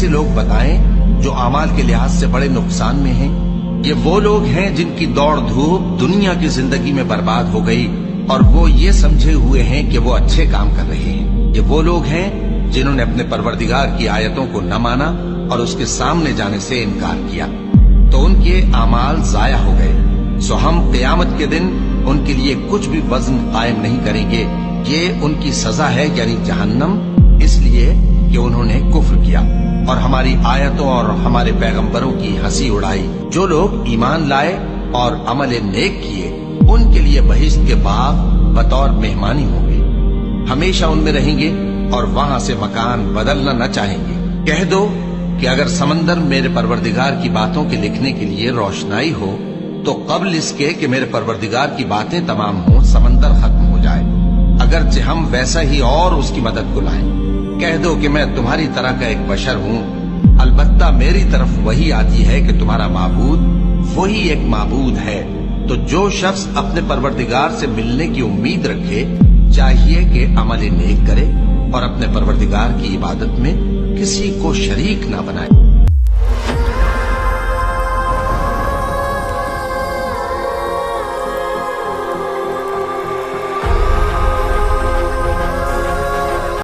ایسے لوگ بتائیں جو اعمال کے لحاظ سے بڑے نقصان میں ہیں؟ یہ وہ لوگ ہیں جن کی دوڑ دھوپ دنیا کی زندگی میں برباد ہو گئی اور وہ یہ سمجھے ہوئے ہیں کہ وہ اچھے کام کر رہے ہیں۔ یہ وہ لوگ ہیں جنہوں نے اپنے پروردگار کی آیتوں کو نہ مانا اور اس کے سامنے جانے سے انکار کیا، تو ان کے اعمال ضائع ہو گئے۔ سو ہم قیامت کے دن ان کے لیے کچھ بھی وزن قائم نہیں کریں گے۔ یہ ان کی سزا ہے، یعنی جہنم، اس لیے کہ انہوں نے کفر کیا اور ہماری آیتوں اور ہمارے پیغمبروں کی ہنسی اڑائی۔ جو لوگ ایمان لائے اور عمل نیک کیے ان کے لیے بہشت کے باغ بطور مہمانی ہوں گے، ہمیشہ ان میں رہیں گے اور وہاں سے مکان بدلنا نہ چاہیں گے۔ کہہ دو کہ اگر سمندر میرے پروردگار کی باتوں کے لکھنے کے لیے روشنائی ہو تو قبل اس کے کہ میرے پروردگار کی باتیں تمام ہوں سمندر ختم ہو جائے، اگرچہ ہم ویسا ہی اور اس کی مدد کو لائیں۔ کہہ دو کہ میں تمہاری طرح کا ایک بشر ہوں، البتہ میری طرف وہی آتی ہے کہ تمہارا معبود وہی ایک معبود ہے۔ تو جو شخص اپنے پروردگار سے ملنے کی امید رکھے چاہیے کہ عمل نیک کرے اور اپنے پروردگار کی عبادت میں کسی کو شریک نہ بنائے۔